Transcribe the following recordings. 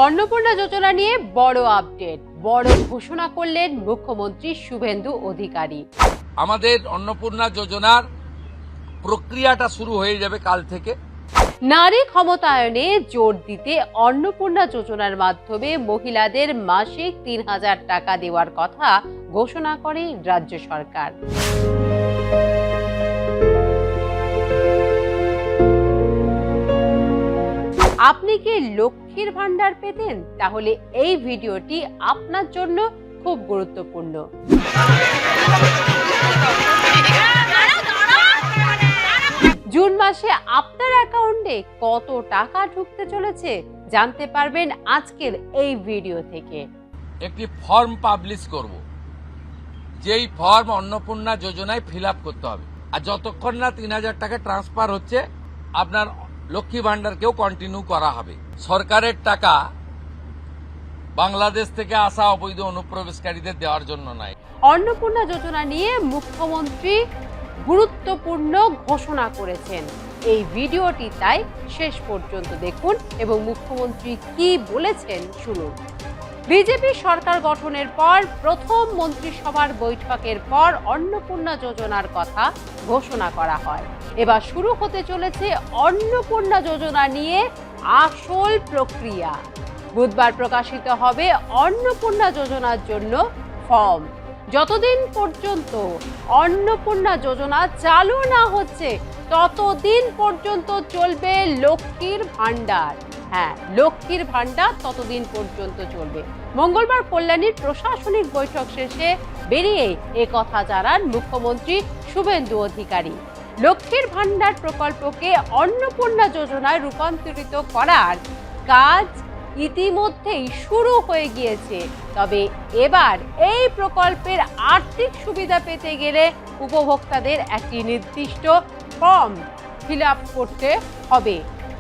অন্নপূর্ণা যোজনা নিয়ে বড় আপডেট, বড় ঘোষণা করলেন মুখ্যমন্ত্রী শুভেন্দু অধিকারী। আমাদের অন্নপূর্ণা যোজনার প্রক্রিয়াটা শুরু হয়ে যাবে কাল থেকে। নারী ক্ষমতায়নে জোর দিতে অন্নপূর্ণা যোজনার মাধ্যমে মহিলাদের মাসিক ৩,০০০ টাকা দেওয়ার কথা ঘোষণা করে রাজ্য সরকার। আপনি কি লক্ষ্মীর ভান্ডার পেতেন? তাহলে এই ভিডিওটি আপনার জন্য খুব গুরুত্বপূর্ণ। জুন মাসে আপনার অ্যাকাউন্টে কত টাকা ঢুকতে চলেছে জানতে পারবেন আজকের এই ভিডিও থেকে। একটি ফর্ম পাবলিশ করব, যেই ফর্ম অন্নপূর্ণা যোজনায় ফিল আপ করতে হবে। আর যতক্ষণ না ৩,০০০ টাকা ট্রান্সফার হচ্ছে, আপনার লক্ষ্মী ভান্ডারকেও কন্টিনিউ করা হবে। সরকারের টাকা বাংলাদেশ থেকে আসা অবৈধ অনুপ্রবেশকারীদের দেওয়ার জন্য নয়। অন্নপূর্ণা যোজনা নিয়ে মুখ্যমন্ত্রী গুরুত্বপূর্ণ ঘোষণা করেছেন। এই ভিডিওটি তাই শেষ পর্যন্ত দেখুন এবং মুখ্যমন্ত্রী কি বলেছেন শুনুন। বিজেপি সরকার গঠনের পর প্রথম মন্ত্রিসভার বৈঠকের পর অন্নপূর্ণা যোজনার কথা ঘোষণা করা হয়। এবার শুরু হতে চলেছে অন্নপূর্ণা যোজনা নিয়ে আসল প্রক্রিয়া। বুধবার প্রকাশিত হবে অন্নপূর্ণা যোজনার জন্য ফর্ম। যতদিন পর্যন্ত অন্নপূর্ণা যোজনা চালু না হচ্ছে ততদিন পর্যন্ত চলবে লক্ষ্মীর ভান্ডার। হ্যাঁ, লক্ষ্মীর ভান্ডার ততদিন পর্যন্ত চলবে। মঙ্গলবার কল্যাণীর প্রশাসনিক বৈঠক শেষে বেরিয়ে কথা জানান মুখ্যমন্ত্রী শুভেন্দু অধিকারী। লক্ষ্মীর ভান্ডার প্রকল্পকে অন্নপূর্ণা যোজনায় রূপান্তরিত করার কাজ ইতিমধ্যেই শুরু হয়ে গিয়েছে। তবে এবার এই প্রকল্পের আর্থিক সুবিধা পেতে গেলে উপভোক্তাদের একটি নির্দিষ্ট ফর্ম ফিল আপ করতে হবে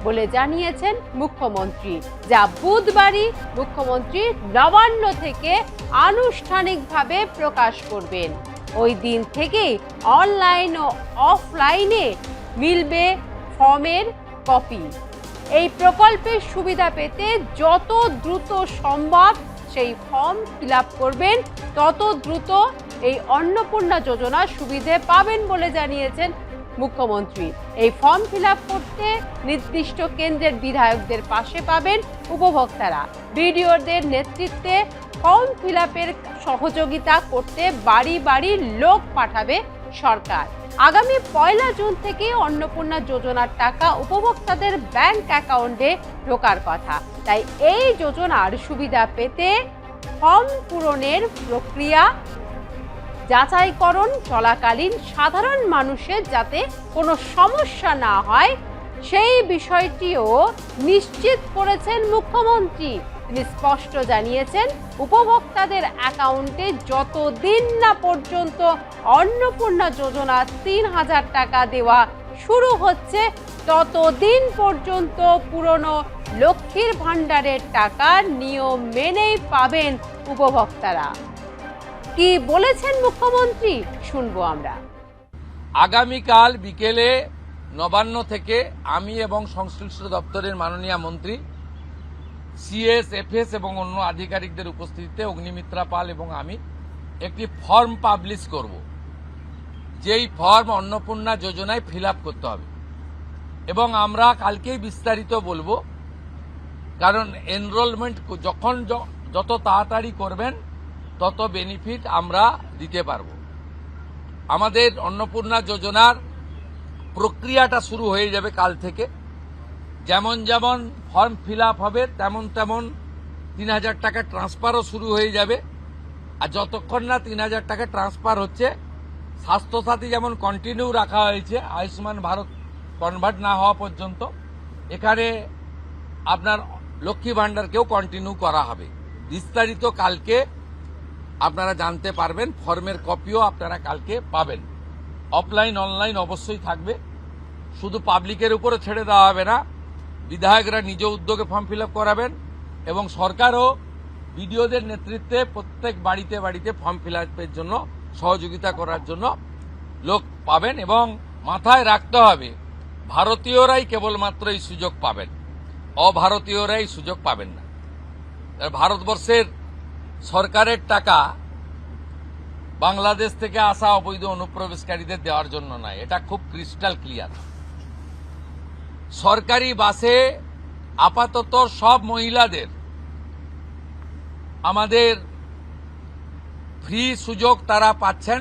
বলে জানিয়েছেন মুখ্যমন্ত্রী, যা বুধবারই মুখ্যমন্ত্রী নবান্ন থেকে আনুষ্ঠানিকভাবে প্রকাশ করবেন। ওই দিন থেকেই অনলাইন ও অফলাইনে মিলবে ফর্মের কপি। এই প্রকল্পের সুবিধা পেতে যত দ্রুত সম্ভব সেই ফর্ম ফিল আপ করবেন, তত দ্রুত এই অন্নপূর্ণা যোজনার সুবিধে পাবেন বলে জানিয়েছেন মুখ্যমন্ত্রী। এই ফর্ম ফিল আপ করতে নির্দিষ্ট কেন্দ্রের বিধায়কদের পাশে পাবেন উপভোক্তারা। বিডিওদের নেতৃত্বে ফর্ম ফিল আপের সহযোগিতা করতে বাড়ি বাড়ি লোক পাঠাবে সরকার। আগামী ১ জুন থেকে অন্নপূর্ণা যোজনার টাকা উপভোক্তাদের ব্যাংক অ্যাকাউন্টে ঢোকার কথা। তাই এই যোজনার সুবিধা পেতে ফর্ম পূরণের প্রক্রিয়া যাচাইকরণ চলাকালীন সাধারণ মানুষের যাতে কোনো সমস্যা না হয় সেই বিষয়টিও নিশ্চিত করেছেন মুখ্যমন্ত্রী। তিনি স্পষ্ট জানিয়েছেন, উপভোক্তাদের অ্যাকাউন্টে যতদিন না পর্যন্ত অন্নপূর্ণা যোজনা ৩,০০০ টাকা দেওয়া শুরু হচ্ছে ততদিন পর্যন্ত পুরনো লক্ষ্মীর ভান্ডারের টাকা নিয়ম মেনেই পাবেন উপভোক্তারা। কি বলেছেন মুখ্যমন্ত্রী শুনবো আমরা। আগামীকাল বিকেলে নবান্ন থেকে আমি এবং সংশ্লিষ্ট দপ্তরের মাননীয় মন্ত্রী, সিএস, এফএস এবং অন্য আধিকারিকদের উপস্থিতিতে অগ্নিমিত্রা পাল এবং আমি একটি ফর্ম পাবলিশ করব, যেই ফর্ম অন্নপূর্ণা যোজনায় ফিল আপ করতে হবে। এবং আমরা কালকেই বিস্তারিত বলবো, কারণ এনরোলমেন্ট যখন যত তাড়াতাড়ি করবেন তত বেনিফিট আমরা দিতে পারব। আমাদের অন্নপূর্ণা যোজনার প্রক্রিয়াটা শুরু হয়ে যাবে কাল থেকে। যেমন যেমন ফর্ম ফিল আপ হবে তেমন তেমন ৩,০০০ টাকা ট্রান্সফারও শুরু হয়ে যাবে। আর যতক্ষণ না ৩,০০০ টাকা ট্রান্সফার হচ্ছে, স্বাস্থ্যসাথী যেমন কন্টিনিউ রাখা হয়েছে আয়ুষ্মান ভারত কনভার্ট না হওয়া পর্যন্ত, এখানে আপনার লক্ষ্মী ভান্ডারকেও কন্টিনিউ করা হবে। বিস্তারিত কালকে আপনারা জানতে পারবেন। ফর্মের কপিও আপনারা কালকে পাবেন। অফলাইন অনলাইন অবশ্যই থাকবে। শুধু পাবলিকের উপরে ছেড়ে দেওয়া হবে না, বিধায়করা নিজ উদ্যোগে ফর্ম ফিল আপ করাবেন এবং সরকারও বিডিওদের নেতৃত্বে প্রত্যেক বাড়িতে বাড়িতে ফর্ম ফিল আপের জন্য সহযোগিতা করার জন্য লোক পাবেন। এবং মাথায় রাখতে হবে, ভারতীয়রাই কেবলমাত্র এই সুযোগ পাবেন, অভারতীয়রাই সুযোগ পাবেন না। ভারতবর্ষের সরকারের টাকা বাংলাদেশ থেকে আসা অবৈধ অনুপ্রবেশকারীদের দেওয়ার জন্য নয়, এটা খুব ক্রিস্টাল ক্লিয়ার। সরকারি বাসে আপাতত সব মহিলাদের আমাদের ফ্রি সুযোগ তারা পাচ্ছেন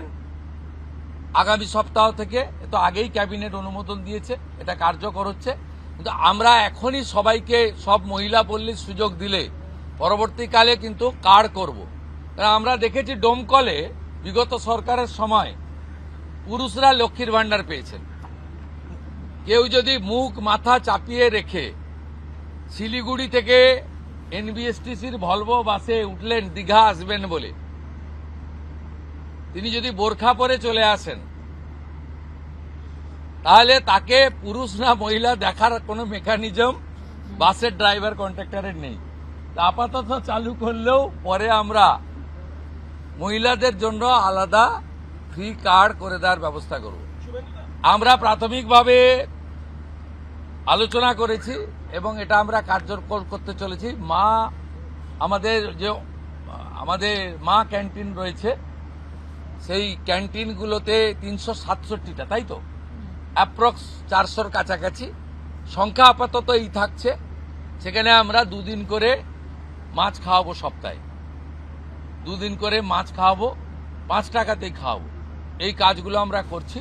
আগামী সপ্তাহ থেকে। তো আগেই ক্যাবিনেট অনুমোদন দিয়েছে, এটা কার্যকর হচ্ছে। কিন্তু আমরা এখনই সবাইকে সব মহিলা বললে সুযোগ দিলে পরবর্তীকালে কিন্তু কার্ড করব। কারণ আমরা দেখেছি ডোমকলে বিগত সরকারের সময় পুরুষরা লক্ষ্মীর ভান্ডার পেয়েছেন। কেউ যদি মুখ মাথা চাপিয়ে রেখে শিলিগুড়ি থেকে এনবিএসটিসির ভলভো বাসে উঠলেন দীঘা আসবেন বলে, তিনি যদি বোরখা পরে চলে আসেন তাহলে তাকে পুরুষ না মহিলা দেখার কোনো মেকানিজম বাসের ড্রাইভার কন্ট্রাক্টরের নেই। তা আপাতত চালু করলেও পরে আমরা মহিলাদের জন্য আলাদা ফ্রি কার্ড করে দেওয়ার ব্যবস্থা করব। আমরা প্রাথমিকভাবে আলোচনা করেছি এবং এটা আমরা কার্যকর করতে চলেছি। আমাদের মা ক্যান্টিন রয়েছে, সেই ক্যান্টিনগুলোতে 367টা, তাই তো অ্যাপ্রক্স 400-র কাছাকাছি সংখ্যা আপাতত এই থাকছে। সেখানে আমরা 2 দিন করে মাছ খাওয়াবো, সপ্তাহে 2 দিন করে মাছ খাওয়াবো, 5 টাকাতেই খাওয়াবো। এই কাজগুলো আমরা করছি।